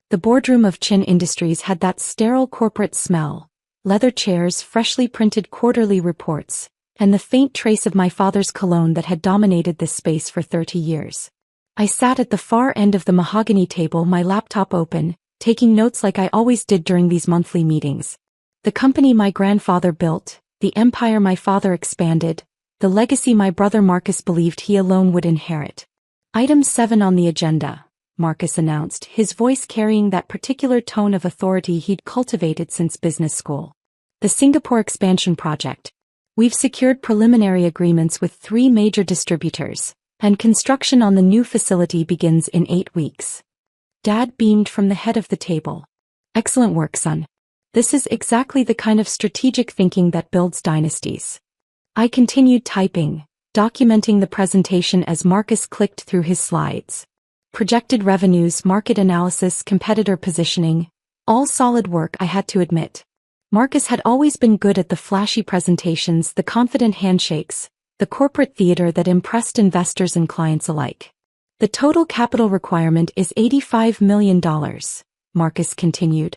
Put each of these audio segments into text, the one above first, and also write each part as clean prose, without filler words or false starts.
The boardroom of Chin Industries had that sterile corporate smell, leather chairs, freshly printed quarterly reports, and the faint trace of my father's cologne that had dominated this space for 30 years. I sat at the far end of the mahogany table, my laptop open, taking notes like I always did during these monthly meetings. The company my grandfather built, the empire my father expanded, the legacy my brother Marcus believed he alone would inherit. Item 7 on the agenda, Marcus announced, his voice carrying that particular tone of authority he'd cultivated since business school. The Singapore expansion project. We've secured preliminary agreements with 3 major distributors, and construction on the new facility begins in 8 weeks. Dad beamed from the head of the table. Excellent work, son. This is exactly the kind of strategic thinking that builds dynasties. I continued typing, documenting the presentation as Marcus clicked through his slides. Projected revenues, market analysis, competitor positioning, all solid work, I had to admit. Marcus had always been good at the flashy presentations, the confident handshakes, the corporate theater that impressed investors and clients alike. The total capital requirement is $85 million, Marcus continued.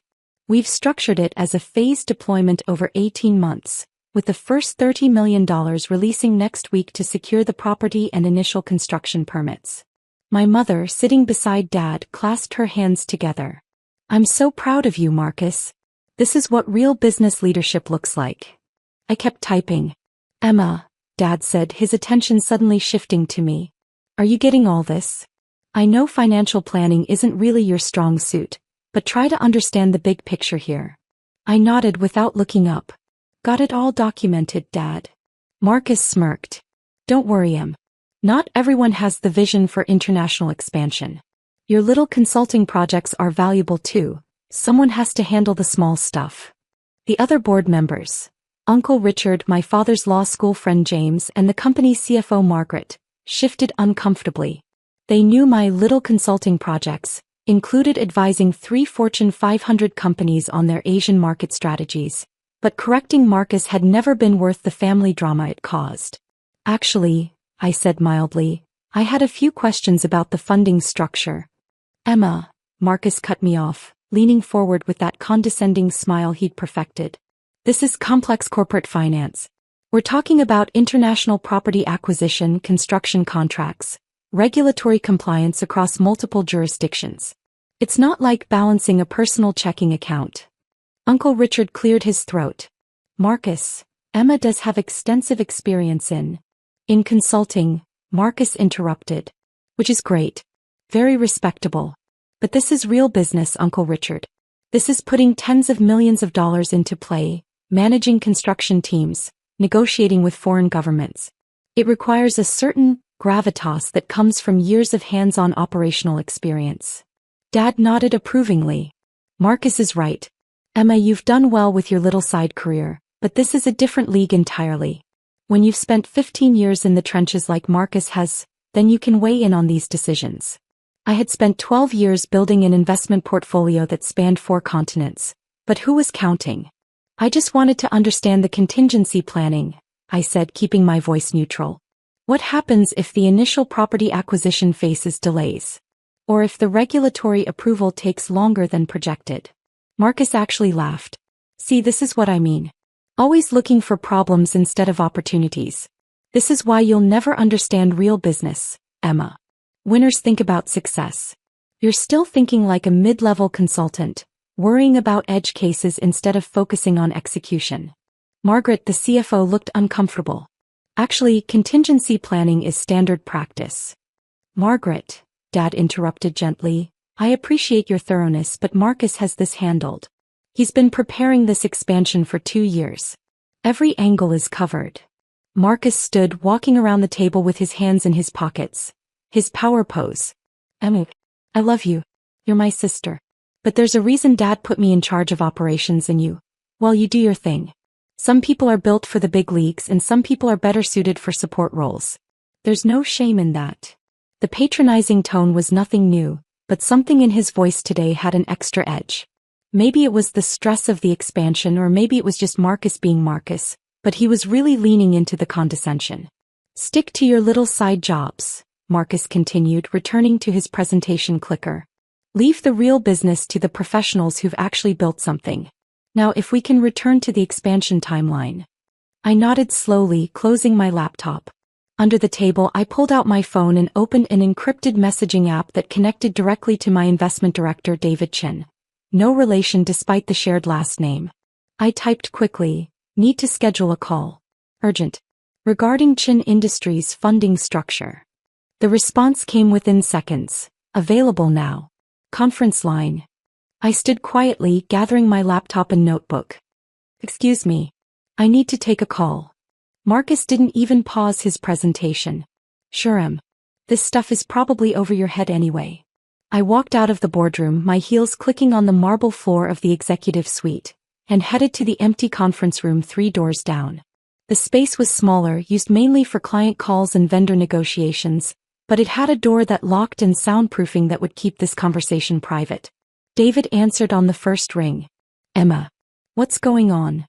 We've structured it as a phased deployment over 18 months, with the first $30 million releasing next week to secure the property and initial construction permits. My mother, sitting beside Dad, clasped her hands together. I'm so proud of you, Marcus. This is what real business leadership looks like. I kept typing. Emma, Dad said, his attention suddenly shifting to me. Are you getting all this? I know financial planning isn't really your strong suit, but try to understand the big picture here. I nodded without looking up. Got it all documented, Dad. Marcus smirked. Don't worry, Em. Not everyone has the vision for international expansion. Your little consulting projects are valuable too. Someone has to handle the small stuff. The other board members, Uncle Richard, my father's law school friend James, and the company's CFO Margaret, shifted uncomfortably. They knew my little consulting projects included advising 3 Fortune 500 companies on their Asian market strategies, but correcting Marcus had never been worth the family drama it caused. Actually, I said mildly, I had a few questions about the funding structure. Emma, Marcus cut me off, leaning forward with that condescending smile he'd perfected. This is complex corporate finance. We're talking about international property acquisition, construction contracts, regulatory compliance across multiple jurisdictions. It's not like balancing a personal checking account. Uncle Richard cleared his throat. Marcus, Emma does have extensive experience in consulting, Marcus interrupted. Which is great. Very respectable. But this is real business, Uncle Richard. This is putting tens of millions of dollars into play, managing construction teams, negotiating with foreign governments. It requires a certain gravitas that comes from years of hands-on operational experience. Dad nodded approvingly. Marcus is right. Emma, you've done well with your little side career, but this is a different league entirely. When you've spent 15 years in the trenches like Marcus has, then you can weigh in on these decisions. I had spent 12 years building an investment portfolio that spanned 4 continents, but who was counting? I just wanted to understand the contingency planning, I said, keeping my voice neutral. What happens if the initial property acquisition faces delays? Or if the regulatory approval takes longer than projected? Marcus actually laughed. See, this is what I mean. Always looking for problems instead of opportunities. This is why you'll never understand real business, Emma. Winners think about success. You're still thinking like a mid-level consultant, worrying about edge cases instead of focusing on execution. Margaret, the CFO, looked uncomfortable. Actually, contingency planning is standard practice. Margaret, Dad interrupted gently, I appreciate your thoroughness, but Marcus has this handled. He's been preparing this expansion for 2 years. Every angle is covered. Marcus stood walking around the table with his hands in his pockets. His power pose. Emma, I love you. You're my sister. But there's a reason Dad put me in charge of operations and you do your thing. Some people are built for the big leagues and some people are better suited for support roles. There's no shame in that. The patronizing tone was nothing new, but something in his voice today had an extra edge. Maybe it was the stress of the expansion, or maybe it was just Marcus being Marcus, but he was really leaning into the condescension. Stick to your little side jobs, Marcus continued, returning to his presentation clicker. Leave the real business to the professionals who've actually built something. Now if we can return to the expansion timeline. I nodded slowly, closing my laptop. Under the table I pulled out my phone and opened an encrypted messaging app that connected directly to my investment director David Chin. No relation despite the shared last name. I typed quickly, need to schedule a call. Urgent. Regarding Chin Industries' funding structure. The response came within seconds. Available now. Conference line. I stood quietly, gathering my laptop and notebook. Excuse me. I need to take a call. Marcus didn't even pause his presentation. Sure. This stuff is probably over your head anyway. I walked out of the boardroom, my heels clicking on the marble floor of the executive suite, and headed to the empty conference room 3 doors down. The space was smaller, used mainly for client calls and vendor negotiations, but it had a door that locked and soundproofing that would keep this conversation private. David answered on the first ring. Emma. What's going on?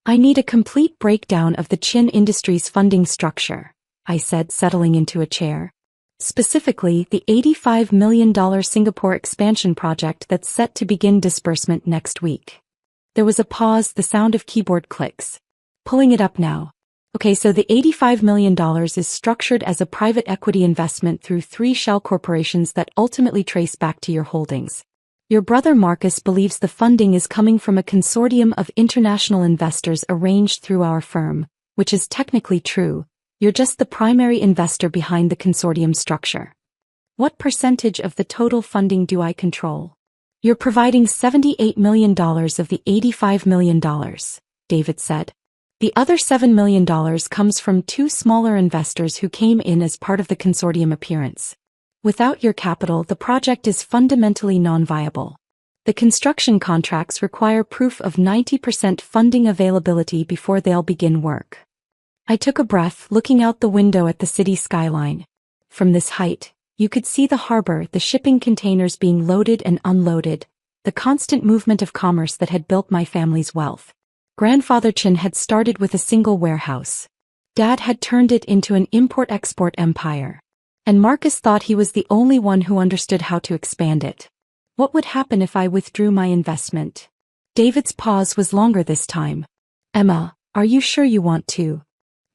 I need a complete breakdown of the Chin Industries funding structure, I said, settling into a chair. Specifically, the $85 million Singapore expansion project that's set to begin disbursement next week. There was a pause, the sound of keyboard clicks. Pulling it up now. Okay, so the $85 million is structured as a private equity investment through 3 shell corporations that ultimately trace back to your holdings. Your brother Marcus believes the funding is coming from a consortium of international investors arranged through our firm, which is technically true. You're just the primary investor behind the consortium structure. What percentage of the total funding do I control? You're providing $78 million of the $85 million, David said. The other $7 million comes from 2 smaller investors who came in as part of the consortium appearance. Without your capital, the project is fundamentally non-viable. The construction contracts require proof of 90% funding availability before they'll begin work. I took a breath, looking out the window at the city skyline. From this height, you could see the harbor, the shipping containers being loaded and unloaded, the constant movement of commerce that had built my family's wealth. Grandfather Chin had started with a single warehouse. Dad had turned it into an import-export empire. And Marcus thought he was the only one who understood how to expand it. What would happen if I withdrew my investment? David's pause was longer this time. Emma, are you sure you want to?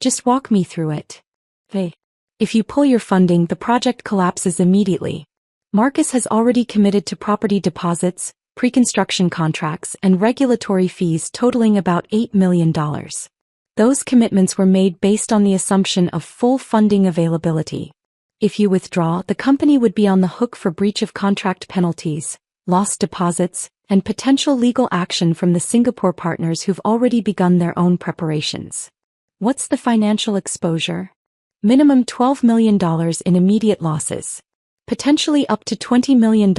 Just walk me through it. Hey. If you pull your funding, the project collapses immediately. Marcus has already committed to property deposits, pre-construction contracts, and regulatory fees totaling about $8 million. Those commitments were made based on the assumption of full funding availability. If you withdraw, the company would be on the hook for breach of contract penalties, lost deposits, and potential legal action from the Singapore partners who've already begun their own preparations. What's the financial exposure? Minimum $12 million in immediate losses. Potentially up to $20 million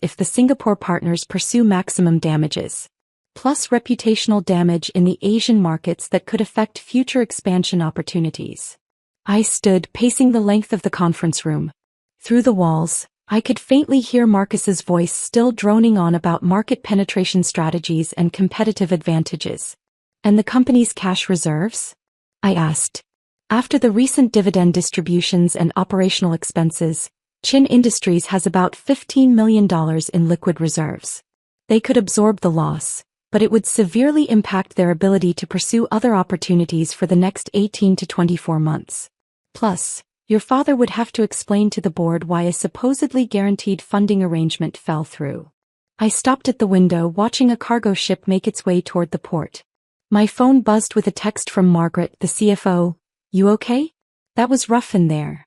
if the Singapore partners pursue maximum damages. Plus reputational damage in the Asian markets that could affect future expansion opportunities. I stood, pacing the length of the conference room. Through the walls, I could faintly hear Marcus's voice still droning on about market penetration strategies and competitive advantages. And the company's cash reserves? I asked. After the recent dividend distributions and operational expenses, Chin Industries has about $15 million in liquid reserves. They could absorb the loss, but it would severely impact their ability to pursue other opportunities for the next 18 to 24 months. Plus, your father would have to explain to the board why a supposedly guaranteed funding arrangement fell through. I stopped at the window, watching a cargo ship make its way toward the port. My phone buzzed with a text from Margaret, the CFO. You okay? That was rough in there.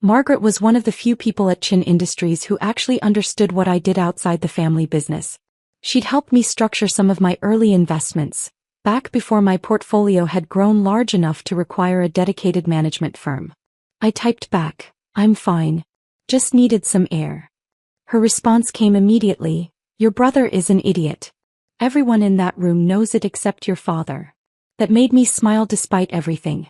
Margaret was one of the few people at Chin Industries who actually understood what I did outside the family business. She'd helped me structure some of my early investments, back before my portfolio had grown large enough to require a dedicated management firm. I typed back, I'm fine. Just needed some air. Her response came immediately, your brother is an idiot. Everyone in that room knows it except your father. That made me smile despite everything.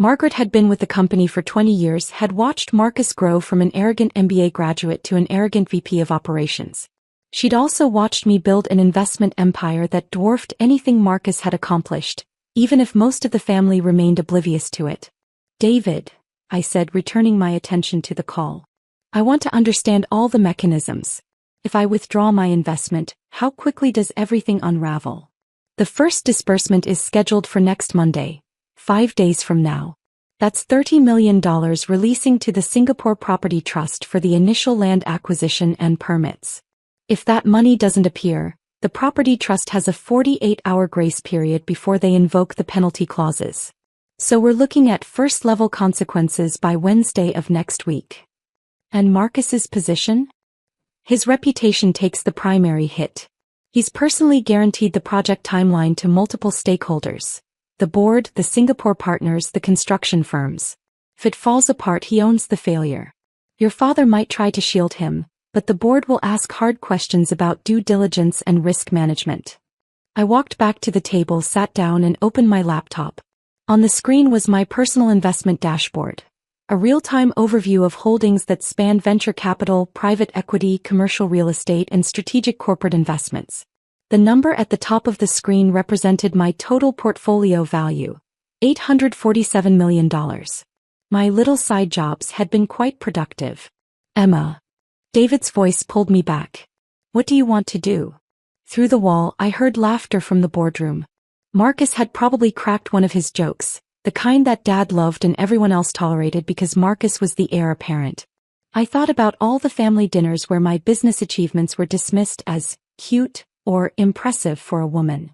Margaret had been with the company for 20 years, had watched Marcus grow from an arrogant MBA graduate to an arrogant VP of operations. She'd also watched me build an investment empire that dwarfed anything Marcus had accomplished, even if most of the family remained oblivious to it. David, I said, returning my attention to the call. I want to understand all the mechanisms. If I withdraw my investment, how quickly does everything unravel? The first disbursement is scheduled for next Monday, 5 days from now. That's $30 million releasing to the Singapore Property Trust for the initial land acquisition and permits. If that money doesn't appear, the Property Trust has a 48-hour grace period before they invoke the penalty clauses. So we're looking at first-level consequences by Wednesday of next week. And Marcus's position? His reputation takes the primary hit. He's personally guaranteed the project timeline to multiple stakeholders: the board, the Singapore partners, the construction firms. If it falls apart, he owns the failure. Your father might try to shield him, but the board will ask hard questions about due diligence and risk management. I walked back to the table, sat down, and opened my laptop. On the screen was my personal investment dashboard, a real-time overview of holdings that span venture capital, private equity, commercial real estate, and strategic corporate investments. The number at the top of the screen represented my total portfolio value, $847 million. My little side jobs had been quite productive. Emma. David's voice pulled me back. What do you want to do? Through the wall, I heard laughter from the boardroom. Marcus had probably cracked one of his jokes, the kind that Dad loved and everyone else tolerated because Marcus was the heir apparent. I thought about all the family dinners where my business achievements were dismissed as cute or impressive for a woman.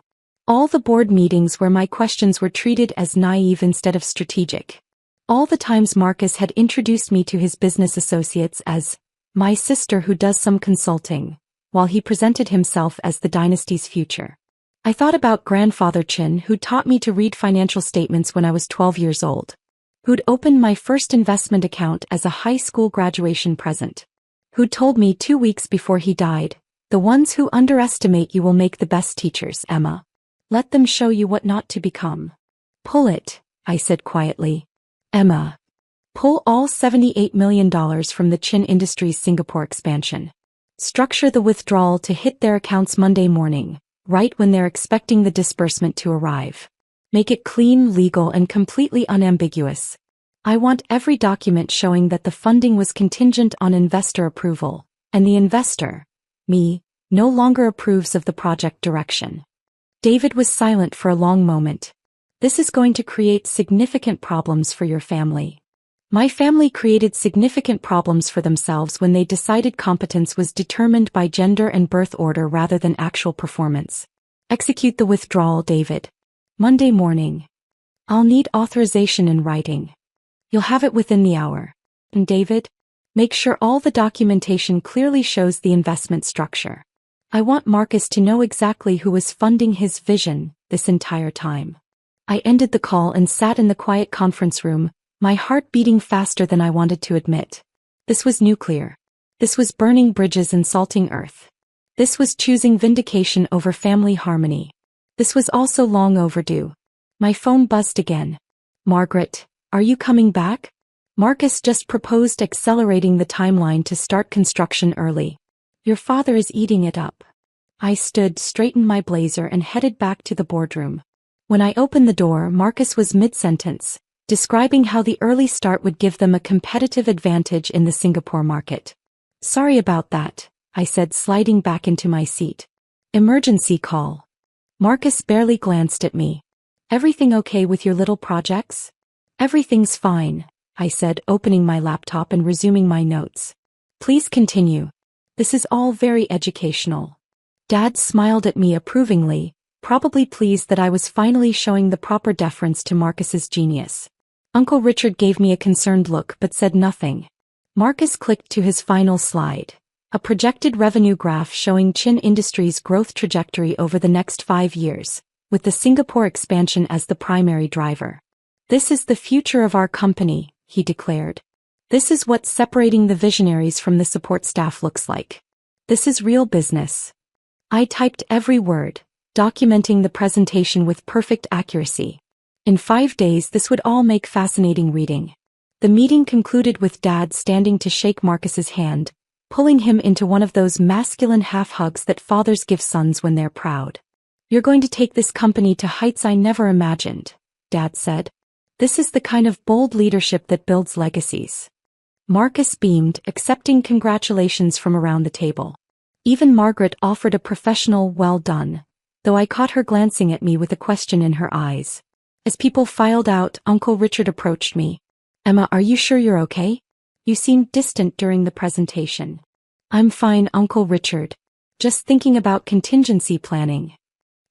All the board meetings where my questions were treated as naive instead of strategic. All the times Marcus had introduced me to his business associates as my sister who does some consulting, while he presented himself as the dynasty's future. I thought about Grandfather Chin, who taught me to read financial statements when I was 12 years old, who'd opened my first investment account as a high school graduation present, who'd told me 2 weeks before he died, "The ones who underestimate you will make the best teachers, Emma. Let them show you what not to become." "Pull it," I said quietly. "Emma. Pull all $78 million from the Chin Industries Singapore expansion. Structure the withdrawal to hit their accounts Monday morning, right when they're expecting the disbursement to arrive. Make it clean, legal, and completely unambiguous. I want every document showing that the funding was contingent on investor approval, and the investor, me, no longer approves of the project direction." David was silent for a long moment. "This is going to create significant problems for your family." My family created significant problems for themselves when they decided competence was determined by gender and birth order rather than actual performance. "Execute the withdrawal, David. Monday morning. I'll need authorization in writing. You'll have it within the hour. And David, make sure all the documentation clearly shows the investment structure. I want Marcus to know exactly who was funding his vision this entire time." I ended the call and sat in the quiet conference room, my heart beating faster than I wanted to admit. This was nuclear. This was burning bridges and salting earth. This was choosing vindication over family harmony. This was also long overdue. My phone buzzed again. "Margaret, are you coming back? Marcus just proposed accelerating the timeline to start construction early. Your father is eating it up." I stood, straightened my blazer, and headed back to the boardroom. When I opened the door, Marcus was mid-sentence, describing how the early start would give them a competitive advantage in the Singapore market. "Sorry about that," I said, sliding back into my seat. "Emergency call." Marcus barely glanced at me. "Everything okay with your little projects?" "Everything's fine," I said, opening my laptop and resuming my notes. "Please continue. This is all very educational." Dad smiled at me approvingly, probably pleased that I was finally showing the proper deference to Marcus's genius. Uncle Richard gave me a concerned look but said nothing. Marcus clicked to his final slide, a projected revenue graph showing Chin Industries' growth trajectory over the next 5 years, with the Singapore expansion as the primary driver. "This is the future of our company," he declared. "This is what separating the visionaries from the support staff looks like. This is real business." I typed every word, documenting the presentation with perfect accuracy. In 5 days this would all make fascinating reading. The meeting concluded with Dad standing to shake Marcus's hand, pulling him into one of those masculine half-hugs that fathers give sons when they're proud. "You're going to take this company to heights I never imagined," Dad said. "This is the kind of bold leadership that builds legacies." Marcus beamed, accepting congratulations from around the table. Even Margaret offered a professional well done, though I caught her glancing at me with a question in her eyes. As people filed out, Uncle Richard approached me. Emma, are you sure you're okay? You seemed distant during the presentation. I'm fine, Uncle Richard. Just thinking about contingency planning.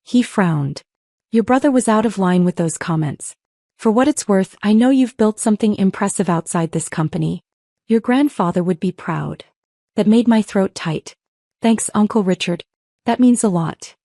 He frowned. Your brother was out of line with those comments. For what it's worth, I know you've built something impressive outside this company. Your grandfather would be proud. That made my throat tight. Thanks, Uncle Richard. That means a lot.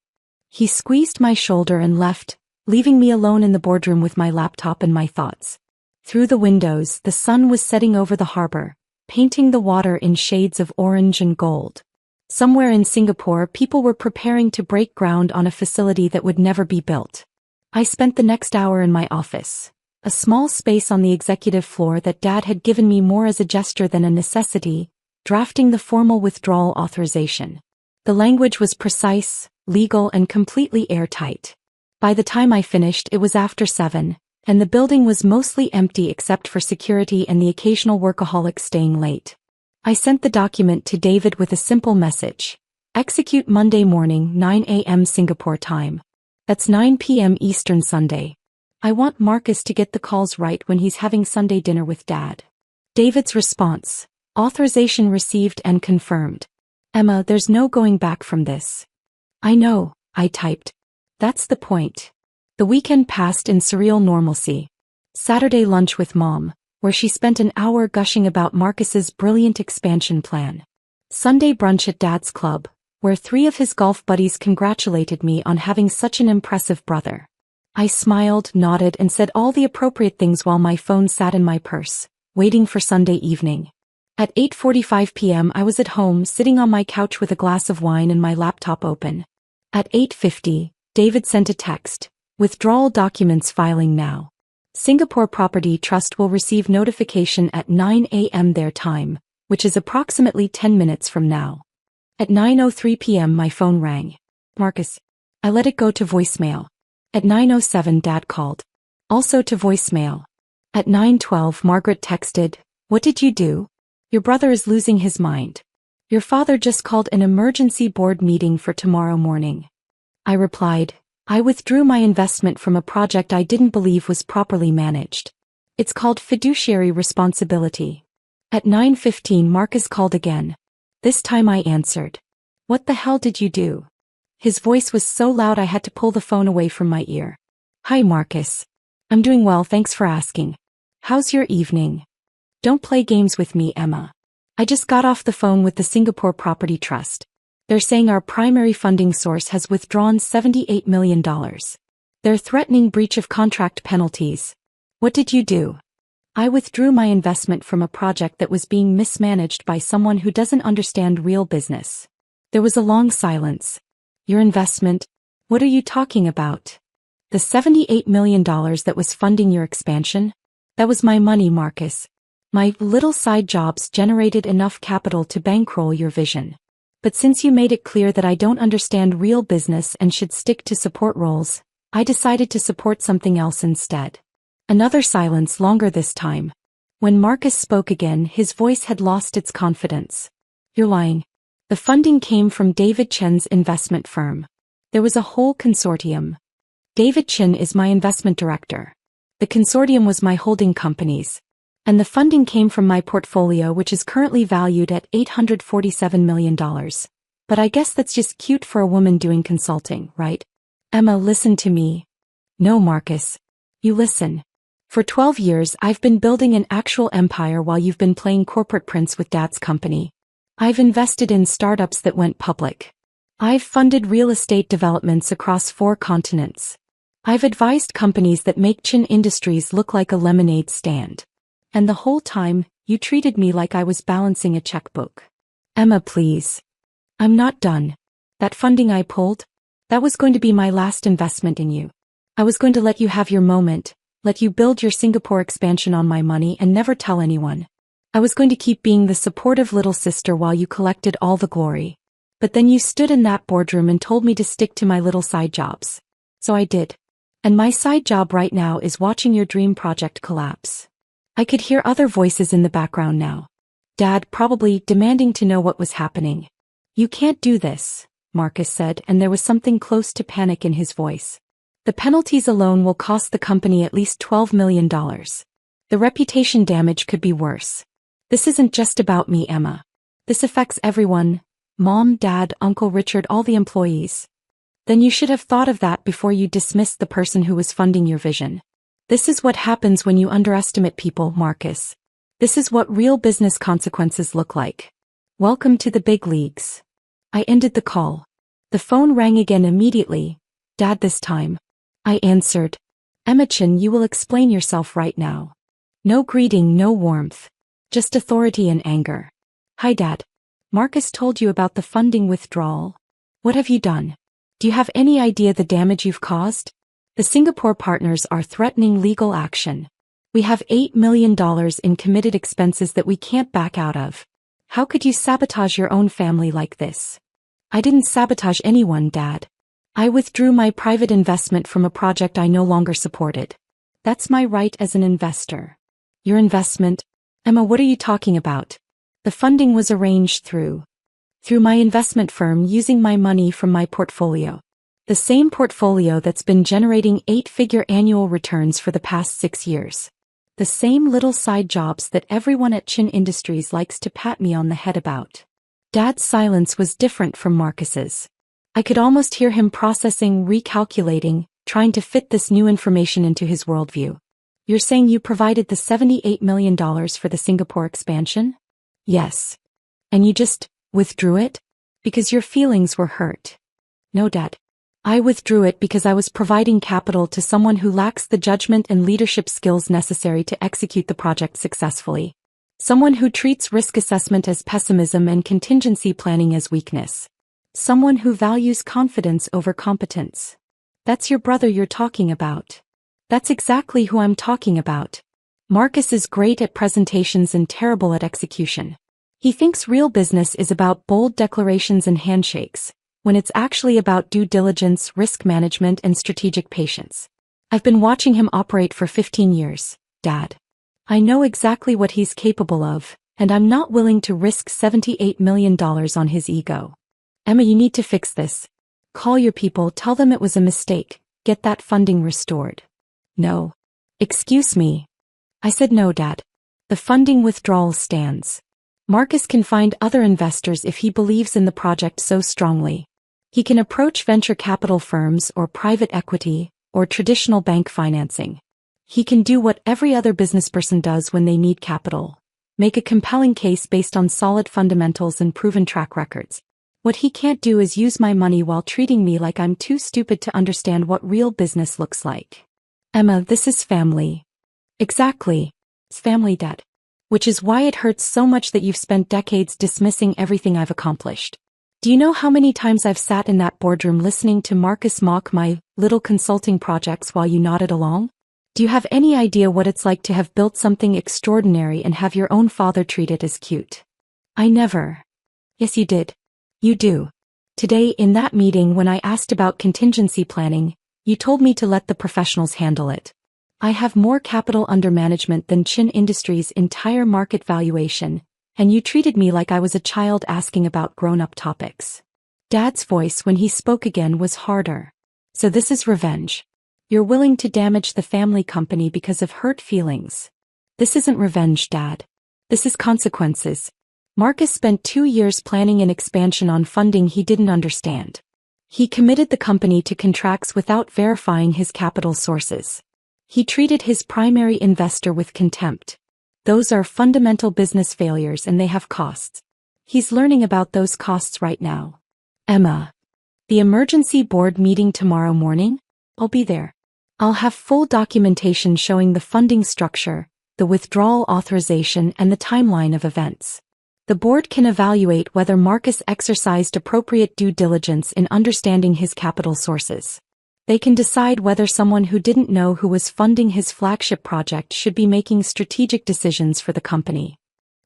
He squeezed my shoulder and left, leaving me alone in the boardroom with my laptop and my thoughts. Through the windows, the sun was setting over the harbor, painting the water in shades of orange and gold. Somewhere in Singapore, people were preparing to break ground on a facility that would never be built. I spent the next hour in my office, a small space on the executive floor that Dad had given me more as a gesture than a necessity, drafting the formal withdrawal authorization. The language was precise, legal, and completely airtight. By the time I finished, it was after 7, and the building was mostly empty except for security and the occasional workaholic staying late. I sent the document to David with a simple message. Execute Monday morning, 9 a.m. Singapore time. That's 9 p.m. Eastern Sunday. I want Marcus to get the calls right when he's having Sunday dinner with Dad. David's response. Authorization received and confirmed. Emma, there's no going back from this. I know, I typed. That's the point. The weekend passed in surreal normalcy. Saturday lunch with Mom, where she spent an hour gushing about Marcus's brilliant expansion plan. Sunday brunch at Dad's club, where 3 of his golf buddies congratulated me on having such an impressive brother. I smiled, nodded, and said all the appropriate things while my phone sat in my purse, waiting for Sunday evening. At 8:45 p.m. I was at home, sitting on my couch with a glass of wine and my laptop open. At 8:50, David sent a text. Withdrawal documents filing now. Singapore Property Trust will receive notification at 9 a.m. their time, which is approximately 10 minutes from now. At 9:03 p.m. my phone rang. Marcus. I let it go to voicemail. At 9:07 Dad called. Also to voicemail. At 9:12 Margaret texted, "What did you do? Your brother is losing his mind. Your father just called an emergency board meeting for tomorrow morning." I replied, "I withdrew my investment from a project I didn't believe was properly managed. It's called fiduciary responsibility." At 9:15 Marcus called again. This time I answered. "What the hell did you do?" His voice was so loud I had to pull the phone away from my ear. "Hi Marcus. I'm doing well, thanks for asking. How's your evening? Don't play games with me, Emma. I just got off the phone with the Singapore Property Trust. They're saying our primary funding source has withdrawn $78 million. They're threatening breach of contract penalties. What did you do?" I withdrew my investment from a project that was being mismanaged by someone who doesn't understand real business. There was a long silence. Your investment? What are you talking about? The $78 million that was funding your expansion? That was my money, Marcus. My little side jobs generated enough capital to bankroll your vision. But since you made it clear that I don't understand real business and should stick to support roles, I decided to support something else instead. Another silence, longer this time. When Marcus spoke again, his voice had lost its confidence. "You're lying. The funding came from David Chen's investment firm. There was a whole consortium. David Chen is my investment director. The consortium was my holding companies. And the funding came from my portfolio, which is currently valued at $847 million. But I guess that's just cute for a woman doing consulting, right? Emma, listen to me." "No, Marcus. You listen. For 12 years I've been building an actual empire while you've been playing corporate prince with Dad's company. I've invested in startups that went public. I've funded real estate developments across 4 continents. I've advised companies that make Chin Industries look like a lemonade stand. And the whole time, you treated me like I was balancing a checkbook. Emma, please. I'm not done. That funding I pulled? That was going to be my last investment in you. I was going to let you have your moment, let you build your Singapore expansion on my money and never tell anyone. I was going to keep being the supportive little sister while you collected all the glory. But then you stood in that boardroom and told me to stick to my little side jobs. So I did. And my side job right now is watching your dream project collapse." I could hear other voices in the background now. Dad probably demanding to know what was happening. You can't do this, Marcus said, and there was something close to panic in his voice. The penalties alone will cost the company at least $12 million. The reputation damage could be worse. This isn't just about me, Emma. This affects everyone. Mom, Dad, Uncle Richard, all the employees. Then you should have thought of that before you dismissed the person who was funding your vision. This is what happens when you underestimate people, Marcus. This is what real business consequences look like. Welcome to the big leagues. I ended the call. The phone rang again immediately. Dad this time. I answered. Emma-chan, you will explain yourself right now. No greeting, no warmth. Just authority and anger. Hi, Dad. Marcus told you about the funding withdrawal. What have you done? Do you have any idea the damage you've caused? The Singapore partners are threatening legal action. We have $8 million in committed expenses that we can't back out of. How could you sabotage your own family like this? I didn't sabotage anyone, Dad. I withdrew my private investment from a project I no longer supported. That's my right as an investor. Your investment? Emma, what are you talking about? The funding was arranged through my investment firm using my money from my portfolio. The same portfolio that's been generating 8-figure annual returns for the past 6 years. The same little side jobs that everyone at Chin Industries likes to pat me on the head about. Dad's silence was different from Marcus's. I could almost hear him processing, recalculating, trying to fit this new information into his worldview. You're saying you provided the $78 million for the Singapore expansion? Yes. And you just withdrew it? Because your feelings were hurt. No, Dad. I withdrew it because I was providing capital to someone who lacks the judgment and leadership skills necessary to execute the project successfully. Someone who treats risk assessment as pessimism and contingency planning as weakness. Someone who values confidence over competence. That's your brother you're talking about. That's exactly who I'm talking about. Marcus is great at presentations and terrible at execution. He thinks real business is about bold declarations and handshakes, when it's actually about due diligence, risk management, and strategic patience. I've been watching him operate for 15 years, Dad. I know exactly what he's capable of, and I'm not willing to risk $78 million on his ego. Emma, you need to fix this. Call your people, tell them it was a mistake, get that funding restored. No. Excuse me. I said no, Dad. The funding withdrawal stands. Marcus can find other investors if he believes in the project so strongly. He can approach venture capital firms or private equity or traditional bank financing. He can do what every other businessperson does when they need capital. Make a compelling case based on solid fundamentals and proven track records. What he can't do is use my money while treating me like I'm too stupid to understand what real business looks like. Emma, this is family. Exactly. It's family, Dad. Which is why it hurts so much that you've spent decades dismissing everything I've accomplished. Do you know how many times I've sat in that boardroom listening to Marcus mock my little consulting projects while you nodded along? Do you have any idea what it's like to have built something extraordinary and have your own father treat it as cute? I never. Yes, you did. You do. Today in that meeting when I asked about contingency planning, you told me to let the professionals handle it. I have more capital under management than Chin Industries' entire market valuation, and you treated me like I was a child asking about grown-up topics. Dad's voice when he spoke again was harder. So this is revenge. You're willing to damage the family company because of hurt feelings. This isn't revenge, Dad. This is consequences. Marcus spent 2 years planning an expansion on funding he didn't understand. He committed the company to contracts without verifying his capital sources. He treated his primary investor with contempt. Those are fundamental business failures and they have costs. He's learning about those costs right now. Emma. The emergency board meeting tomorrow morning? I'll be there. I'll have full documentation showing the funding structure, the withdrawal authorization, and the timeline of events. The board can evaluate whether Marcus exercised appropriate due diligence in understanding his capital sources. They can decide whether someone who didn't know who was funding his flagship project should be making strategic decisions for the company.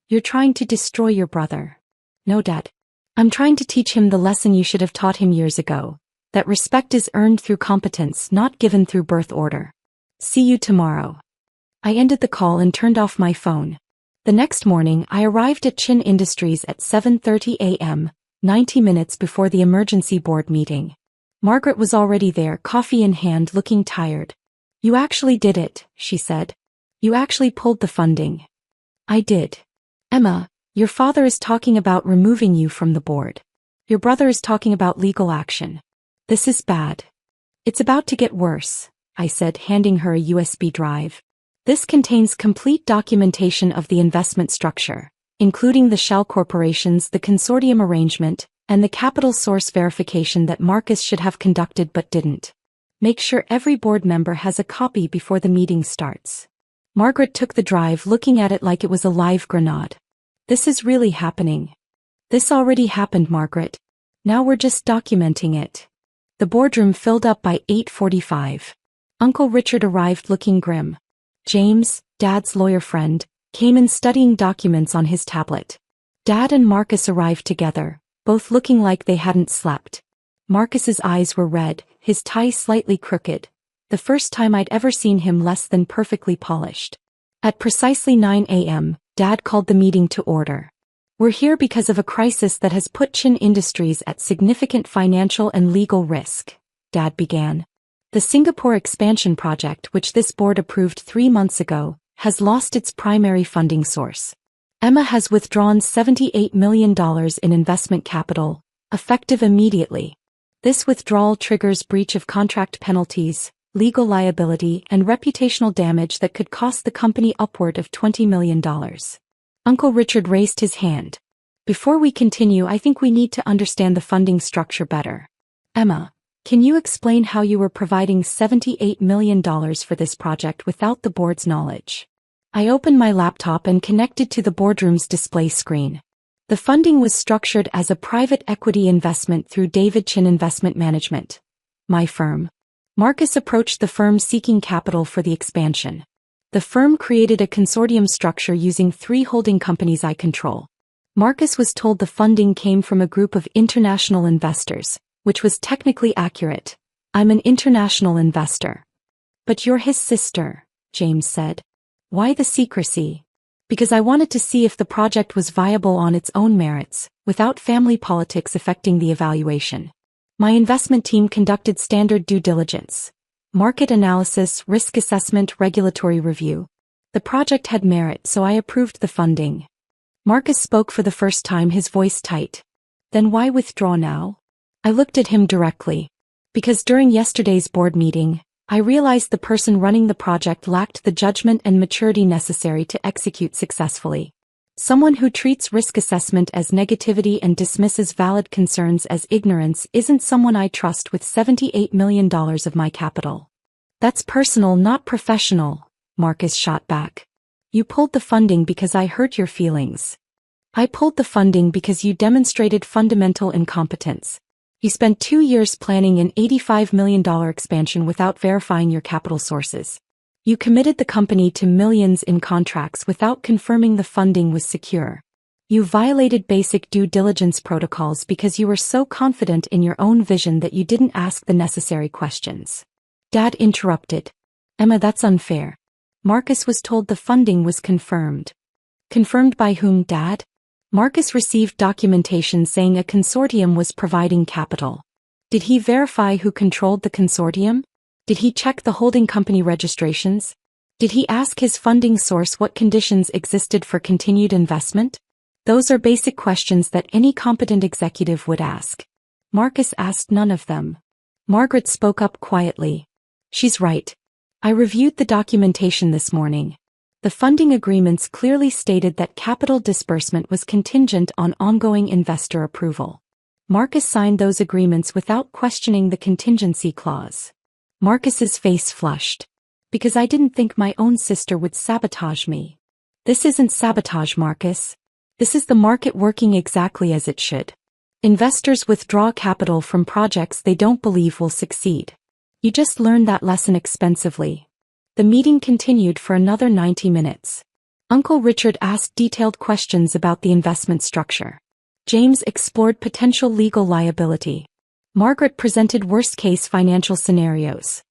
You're trying to destroy your brother. No, Dad. I'm trying to teach him the lesson you should have taught him years ago, that respect is earned through competence, not given through birth order. See you tomorrow. I ended the call and turned off my phone. The next morning I arrived at Chin Industries at 7:30 a.m., 90 minutes before the emergency board meeting. Margaret was already there, coffee in hand, looking tired. "You actually did it," she said. "You actually pulled the funding." "I did. Emma, your father is talking about removing you from the board. Your brother is talking about legal action. This is bad." "It's about to get worse," I said, handing her a USB drive. "This contains complete documentation of the investment structure, including the shell corporations, the consortium arrangement, and the capital source verification that Marcus should have conducted but didn't. Make sure every board member has a copy before the meeting starts." Margaret took the drive, looking at it like it was a live grenade. "This is really happening." "This already happened, Margaret. Now we're just documenting it." The boardroom filled up by 8:45. Uncle Richard arrived looking grim. James, Dad's lawyer friend, came in studying documents on his tablet. Dad and Marcus arrived together, both looking like they hadn't slept. Marcus's eyes were red, his tie slightly crooked, the first time I'd ever seen him less than perfectly polished. At precisely 9 a.m., Dad called the meeting to order. "We're here because of a crisis that has put Chin Industries at significant financial and legal risk," Dad began. "The Singapore expansion project, which this board approved 3 months ago, has lost its primary funding source. Emma has withdrawn $78 million in investment capital, effective immediately. This withdrawal triggers breach of contract penalties, legal liability, and reputational damage that could cost the company upward of $20 million. Uncle Richard raised his hand. "Before we continue, I think we need to understand the funding structure better. Emma, can you explain how you were providing $78 million for this project without the board's knowledge?" I opened my laptop and connected to the boardroom's display screen. The funding was structured as a private equity investment through David Chin Investment Management, my firm. Marcus approached the firm seeking capital for the expansion. The firm created a consortium structure using 3 holding companies I control. Marcus was told the funding came from a group of international investors, which was technically accurate. I'm an international investor. "But you're his sister," James said. "Why the secrecy?" "Because I wanted to see if the project was viable on its own merits, without family politics affecting the evaluation. My investment team conducted standard due diligence, market analysis, risk assessment, regulatory review. The project had merit, so I approved the funding." Marcus spoke for the first time, his voice tight. "Then why withdraw now?" I looked at him directly. "Because during yesterday's board meeting, I realized the person running the project lacked the judgment and maturity necessary to execute successfully. Someone who treats risk assessment as negativity and dismisses valid concerns as ignorance isn't someone I trust with $78 million of my capital." "That's personal, not professional," Marcus shot back. "You pulled the funding because I hurt your feelings. I pulled the funding because you demonstrated fundamental incompetence. You spent 2 years planning an $85 million expansion without verifying your capital sources. You committed the company to millions in contracts without confirming the funding was secure. You violated basic due diligence protocols because you were so confident in your own vision that you didn't ask the necessary questions." Dad interrupted. "Emma, that's unfair. Marcus was told the funding was confirmed." "Confirmed by whom, Dad?" "Marcus received documentation saying a consortium was providing capital. Did he verify who controlled the consortium? Did he check the holding company registrations? Did he ask his funding source what conditions existed for continued investment? Those are basic questions that any competent executive would ask. Marcus asked none of them." Margaret spoke up quietly. "She's right. I reviewed the documentation this morning. The funding agreements clearly stated that capital disbursement was contingent on ongoing investor approval. Marcus signed those agreements without questioning the contingency clause." Marcus's face flushed. "Because I didn't think my own sister would sabotage me." "This isn't sabotage, Marcus. This is the market working exactly as it should. Investors withdraw capital from projects they don't believe will succeed. You just learned that lesson expensively." The meeting continued for another 90 minutes. Uncle Richard asked detailed questions about the investment structure. James explored potential legal liability. Margaret presented worst-case financial scenarios.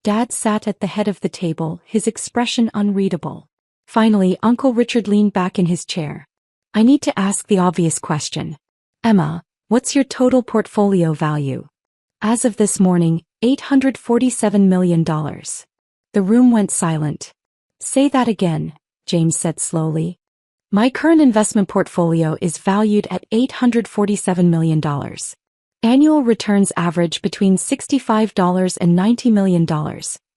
Dad sat at the head of the table, his expression unreadable. Finally, Uncle Richard leaned back in his chair. "I need to ask the obvious question. Emma, What's your total portfolio value? As of this morning, $847 million. The room went silent. Say that again, James said slowly. My current investment portfolio is valued at $847 million. Annual returns average between $65 and $90 million,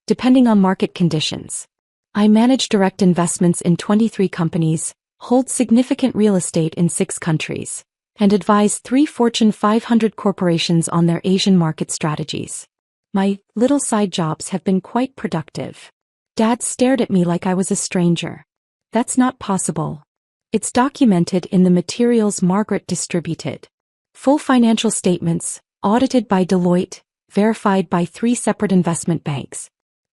depending on market conditions. I manage direct investments in 23 companies, hold significant real estate in 6 countries, and advise 3 Fortune 500 corporations on their Asian market strategies. My little side jobs have been quite productive. Dad stared at me like I was a stranger. That's not possible. It's documented in the materials Margaret distributed. Full financial statements, audited by Deloitte, verified by 3 separate investment banks.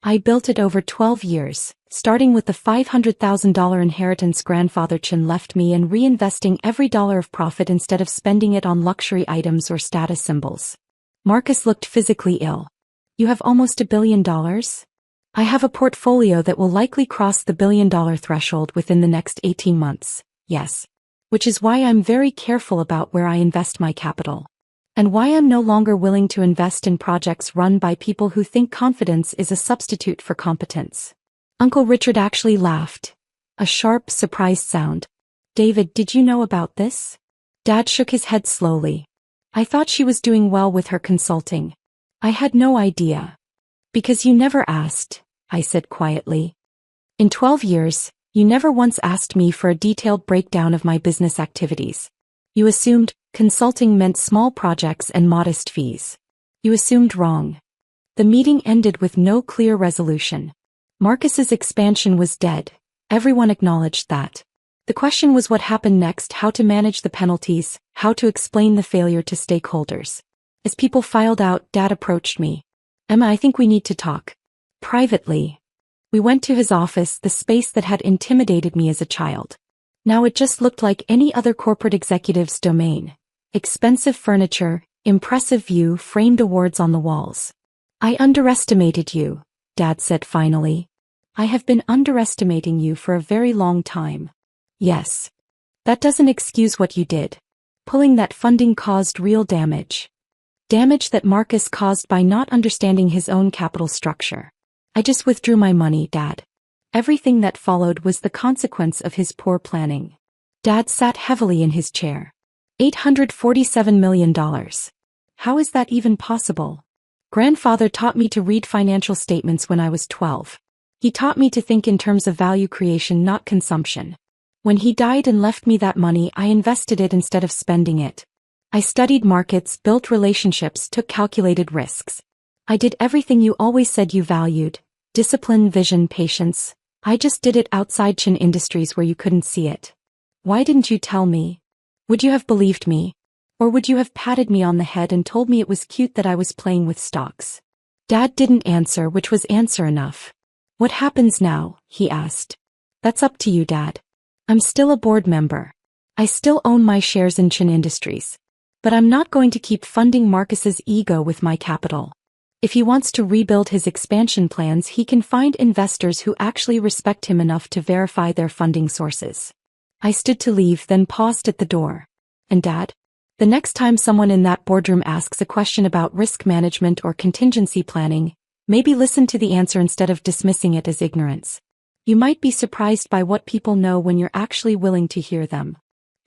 I built it over 12 years, starting with the $500,000 inheritance grandfather Chin left me and reinvesting every dollar of profit instead of spending it on luxury items or status symbols. Marcus looked physically ill. You have almost $1 billion? I have a portfolio that will likely cross the $1 billion threshold within the next 18 months, yes. Which is why I'm very careful about where I invest my capital. And why I'm no longer willing to invest in projects run by people who think confidence is a substitute for competence. Uncle Richard actually laughed. A sharp, surprised sound. David, did you know about this? Dad shook his head slowly. I thought she was doing well with her consulting. I had no idea. Because you never asked, I said quietly. In 12 years, you never once asked me for a detailed breakdown of my business activities. You assumed consulting meant small projects and modest fees. You assumed wrong. The meeting ended with no clear resolution. Marcus's expansion was dead. Everyone acknowledged that. The question was what happened next, how to manage the penalties, how to explain the failure to stakeholders. As people filed out, Dad approached me. Emma, I think we need to talk. Privately. We went to his office, the space that had intimidated me as a child. Now it just looked like any other corporate executive's domain. Expensive furniture, impressive view, framed awards on the walls. I underestimated you, Dad said finally. I have been underestimating you for a very long time. Yes. That doesn't excuse what you did. Pulling that funding caused real damage. Damage that Marcus caused by not understanding his own capital structure. I just withdrew my money, Dad. Everything that followed was the consequence of his poor planning. Dad sat heavily in his chair. $847 million. How is that even possible? Grandfather taught me to read financial statements when I was 12. He taught me to think in terms of value creation, not consumption. When he died and left me that money, I invested it instead of spending it. I studied markets, built relationships, took calculated risks. I did everything you always said you valued. Discipline, vision, patience. I just did it outside Chin Industries where you couldn't see it. Why didn't you tell me? Would you have believed me? Or would you have patted me on the head and told me it was cute that I was playing with stocks? Dad didn't answer, which was answer enough. What happens now? He asked. That's up to you, Dad. I'm still a board member. I still own my shares in Chin Industries. But I'm not going to keep funding Marcus's ego with my capital. If he wants to rebuild his expansion plans, he can find investors who actually respect him enough to verify their funding sources. I stood to leave, then paused at the door. And Dad? The next time someone in that boardroom asks a question about risk management or contingency planning, maybe listen to the answer instead of dismissing it as ignorance. You might be surprised by what people know when you're actually willing to hear them.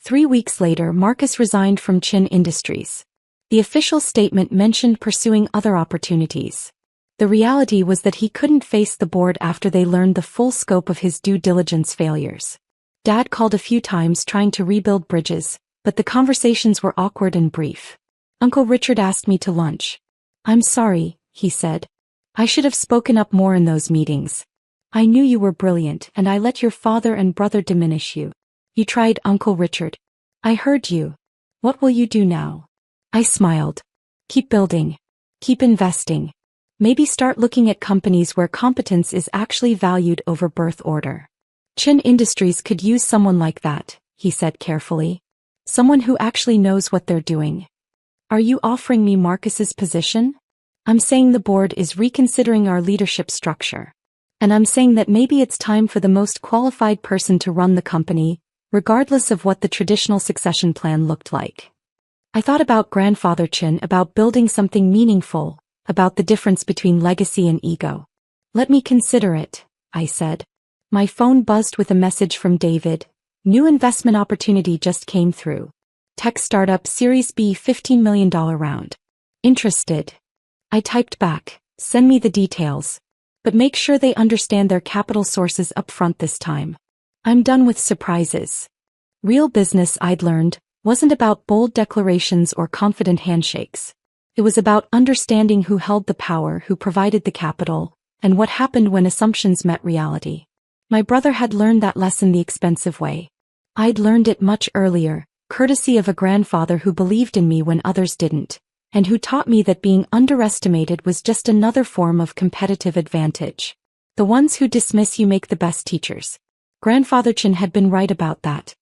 3 weeks later, Marcus resigned from Chin Industries. The official statement mentioned pursuing other opportunities. The reality was that he couldn't face the board after they learned the full scope of his due diligence failures. Dad called a few times trying to rebuild bridges, but the conversations were awkward and brief. Uncle Richard asked me to lunch. I'm sorry, he said. I should have spoken up more in those meetings. I knew you were brilliant and I let your father and brother diminish you. You tried, Uncle Richard. I heard you. What will you do now? I smiled. Keep building. Keep investing. Maybe start looking at companies where competence is actually valued over birth order. Chin Industries could use someone like that, he said carefully. Someone who actually knows what they're doing. Are you offering me Marcus's position? I'm saying the board is reconsidering our leadership structure. And I'm saying that maybe it's time for the most qualified person to run the company, regardless of what the traditional succession plan looked like. I thought about Grandfather Chin, about building something meaningful, about the difference between legacy and ego. Let me consider it, I said. My phone buzzed with a message from David. New investment opportunity just came through. Tech startup Series B $15 million round. Interested? I typed back, send me the details. But make sure they understand their capital sources up front this time. I'm done with surprises. Real business, I'd learned, wasn't about bold declarations or confident handshakes. It was about understanding who held the power, who provided the capital, and what happened when assumptions met reality. My brother had learned that lesson the expensive way. I'd learned it much earlier, courtesy of a grandfather who believed in me when others didn't, and who taught me that being underestimated was just another form of competitive advantage. The ones who dismiss you make the best teachers. Grandfather Chin had been right about that.